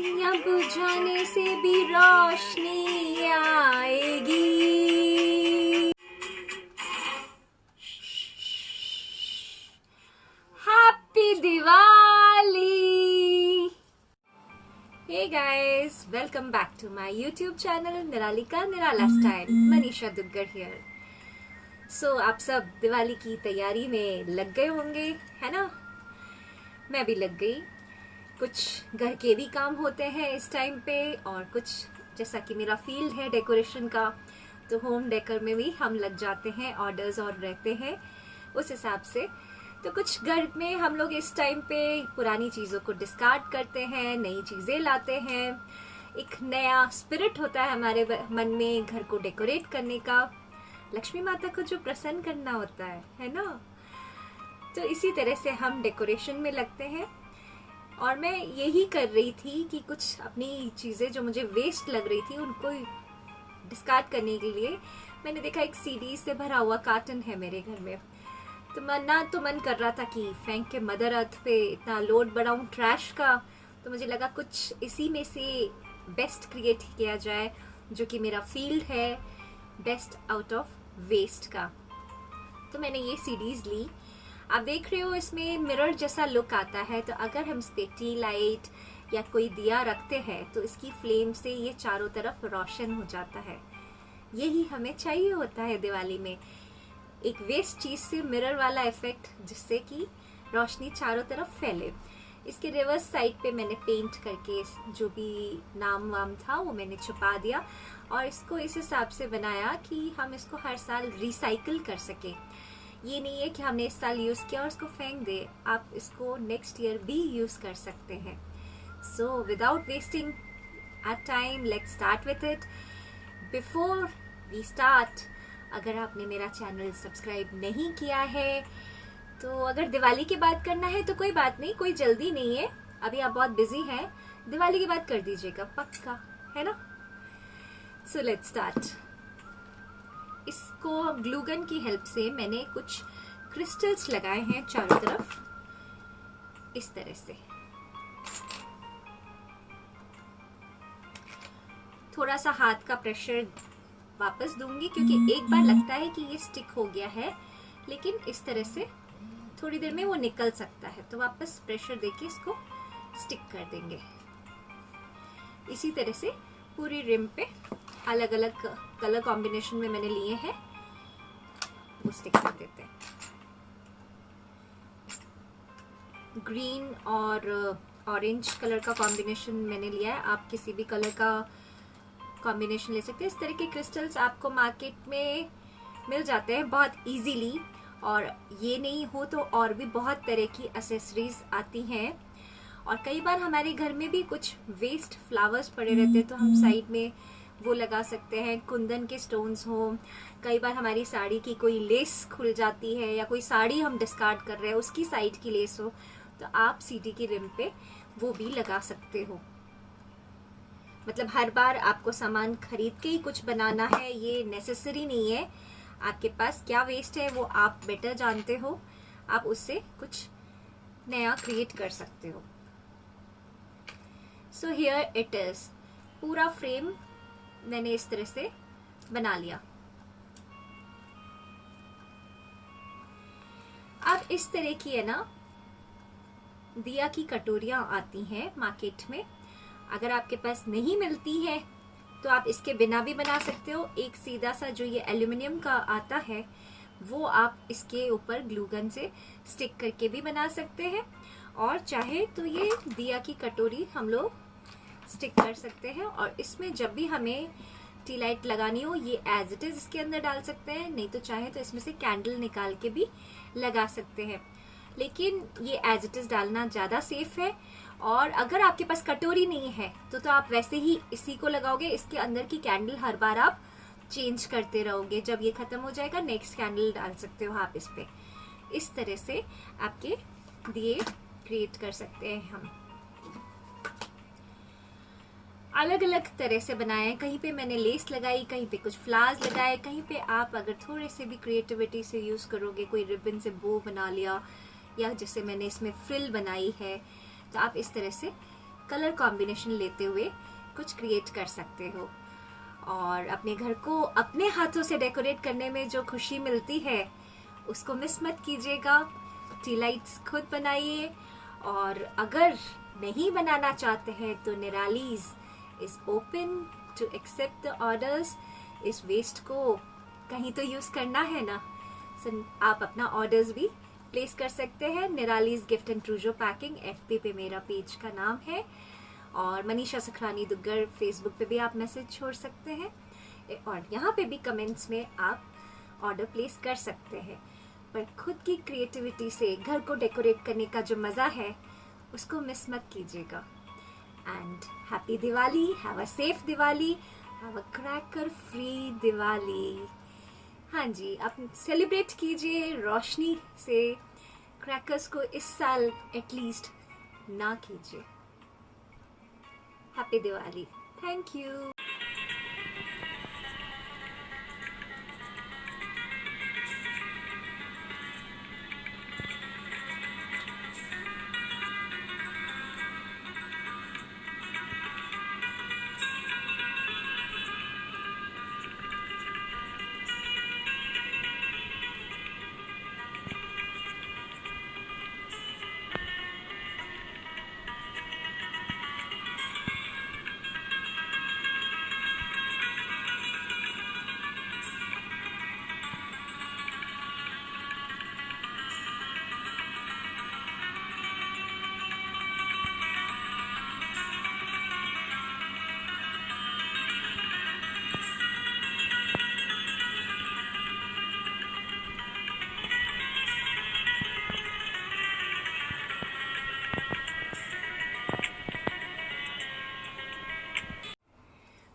बत्तियां बुझाने से भी रोशनी आएगी। Happy Diwali. Hey guys, welcome back to my YouTube channel Nirali का निराला style. Manisha Duggad here. So आप सब दिवाली की तैयारी में लग गए होंगे, है ना? मैं भी लग गई। कुछ घर के भी काम होते हैं इस टाइम पे, और कुछ जैसा कि मेरा फील्ड है डेकोरेशन का, तो होम डेकोर में भी हम लग जाते हैं, ऑर्डर्स और रहते हैं उस हिसाब से। तो कुछ घर में हम लोग इस टाइम पे पुरानी चीज़ों को डिस्कार्ड करते हैं, नई चीज़ें लाते हैं। एक नया स्पिरिट होता है हमारे मन में घर को डेकोरेट करने का, लक्ष्मी माता को जो प्रसन्न करना होता है ना? तो इसी तरह से हम डेकोरेशन में लगते हैं। और मैं यही कर रही थी कि कुछ अपनी चीज़ें जो मुझे वेस्ट लग रही थी उनको डिस्कार्ड करने के लिए मैंने देखा एक सीडी से भरा हुआ कार्टन है मेरे घर में। तो मन कर रहा था कि फेंक के मदर अर्थ पे इतना लोड बढ़ाऊं ट्रैश का। तो मुझे लगा कुछ इसी में से बेस्ट क्रिएट किया जाए, जो कि मेरा फील्ड है, बेस्ट आउट ऑफ वेस्ट का। तो मैंने ये सीडीज ली। आप देख रहे हो इसमें मिरर जैसा लुक आता है। तो अगर हम इस पे टी लाइट या कोई दिया रखते हैं तो इसकी फ्लेम से ये चारों तरफ रोशन हो जाता है। यही हमें चाहिए होता है दिवाली में, एक वेस्ट चीज से मिरर वाला इफेक्ट, जिससे कि रोशनी चारों तरफ फैले। इसके रिवर्स साइड पे मैंने पेंट करके जो भी नाम वाम था वो मैंने छुपा दिया, और इसको इस हिसाब से बनाया कि हम इसको हर साल रिसाइकिल कर सके। ये नहीं है कि हमने इस साल यूज किया और इसको फेंक दे, आप इसको नेक्स्ट ईयर भी यूज कर सकते हैं। So without wasting our time, let's start with it. Before we start, अगर आपने मेरा चैनल सब्सक्राइब नहीं किया है तो अगर दिवाली की बात करना है तो कोई बात नहीं, कोई जल्दी नहीं है, अभी आप बहुत बिजी हैं, दिवाली की बात कर दीजिएगा पक्का, है ना? So let's start. इसको ग्लूगन की हेल्प से मैंने कुछ क्रिस्टल्स लगाए हैं चारों तरफ, इस तरह से। थोड़ा सा हाथ का प्रेशर वापस दूंगी, क्योंकि एक बार लगता है कि ये स्टिक हो गया है, लेकिन इस तरह से थोड़ी देर में वो निकल सकता है। तो वापस प्रेशर देके इसको स्टिक कर देंगे। इसी तरह से पूरी रिम पे अलग अलग कलर कॉम्बिनेशन में मैंने लिए हैं, वो स्टिक कर देते हैं। ग्रीन और ऑरेंज कलर का कॉम्बिनेशन मैंने लिया है, आप किसी भी कलर का कॉम्बिनेशन ले सकते हैं। इस तरह के क्रिस्टल्स आपको मार्केट में मिल जाते हैं बहुत इजीली, और ये नहीं हो तो और भी बहुत तरह की एक्सेसरीज आती हैं। और कई बार हमारे घर में भी कुछ वेस्ट फ्लावर्स पड़े रहते हैं, तो हम साइड में वो लगा सकते हैं। कुंदन के स्टोन्स हो, कई बार हमारी साड़ी की कोई लेस खुल जाती है, या कोई साड़ी हम डिस्कार्ड कर रहे हैं उसकी साइड की लेस हो, तो आप सीडी की रिम पे वो भी लगा सकते हो। मतलब हर बार आपको सामान खरीद के ही कुछ बनाना है ये नेसेसरी नहीं है। आपके पास क्या वेस्ट है वो आप बेटर जानते हो, आप उससे कुछ नया क्रिएट कर सकते हो। सो हियर इट इज, पूरा फ्रेम मैंने इस तरह से बना लिया। अब इस तरह की है ना दिया की कटोरियां आती हैं मार्केट में, अगर आपके पास नहीं मिलती है तो आप इसके बिना भी बना सकते हो। एक सीधा सा जो ये एल्यूमिनियम का आता है वो आप इसके ऊपर ग्लूगन से स्टिक करके भी बना सकते हैं, और चाहे तो ये दिया की कटोरी हम लोग स्टिक कर सकते हैं। और इसमें जब भी हमें टी लाइट लगानी हो ये एज इट इज इसके अंदर डाल सकते हैं, नहीं तो चाहे तो इसमें से कैंडल निकाल के भी लगा सकते हैं, लेकिन ये एज इट इज डालना ज्यादा सेफ है। और अगर आपके पास कटोरी नहीं है तो आप वैसे ही इसी को लगाओगे, इसके अंदर की कैंडल हर बार आप चेंज करते रहोगे, जब ये खत्म हो जाएगा नेक्स्ट कैंडल डाल सकते हो आप इस पे। इस तरह से आपके दिए क्रिएट कर सकते हैं हम। अलग अलग तरह से बनाए, कहीं पे मैंने लेस लगाई, कहीं पे कुछ फ्लावर्स लगाए, कहीं पे आप अगर थोड़े से भी क्रिएटिविटी से यूज करोगे, कोई रिबन से बो बना लिया, या जैसे मैंने इसमें फ्रिल बनाई है, तो आप इस तरह से कलर कॉम्बिनेशन लेते हुए कुछ क्रिएट कर सकते हो। और अपने घर को अपने हाथों से डेकोरेट करने में जो खुशी मिलती है उसको मिस मत कीजिएगा। टी लाइट्स खुद बनाइए, और अगर नहीं बनाना चाहते हैं तो Nirali's is open to accept the orders. इस वेस्ट को कहीं तो यूज करना है ना, सो आप अपना ऑर्डर्स भी प्लेस कर सकते हैं। Nirali's gift and trousseau packing FB पे मेरा पेज का नाम है, और मनीषा सुखरानी दुग्गर फेसबुक पे भी आप मैसेज छोड़ सकते हैं, और यहाँ पे भी कमेंट्स में आप ऑर्डर प्लेस कर सकते हैं। पर खुद की क्रिएटिविटी से घर को डेकोरेट करने का जो मज़ा है उसको मिस मत कीजिएगा। And happy Diwali, have a safe Diwali, have a cracker free Diwali. हाँ जी, आप सेलिब्रेट कीजिए रोशनी से। क्रैकर्स को इस साल एटलीस्ट ना कीजिए। Happy Diwali, thank you.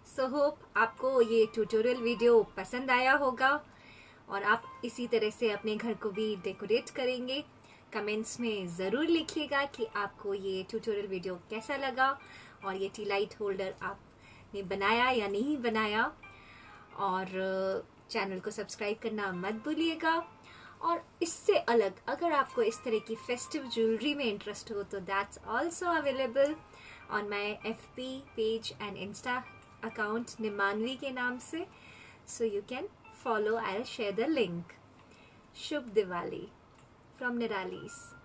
So hope आपको ये ट्यूटोरियल वीडियो पसंद आया होगा, और आप इसी तरह से अपने घर को भी डेकोरेट करेंगे। कमेंट्स में ज़रूर लिखिएगा कि आपको ये ट्यूटोरियल वीडियो कैसा लगा, और ये टी लाइट होल्डर आपने बनाया या नहीं बनाया। और चैनल को सब्सक्राइब करना मत भूलिएगा। और इससे अलग अगर आपको इस तरह की फेस्टिव ज्वेलरी में इंटरेस्ट हो तो that's also available on my FB page and insta account Nimanvi के नाम से, so you can follow. I'll share the link. Shubh Diwali from Niralis.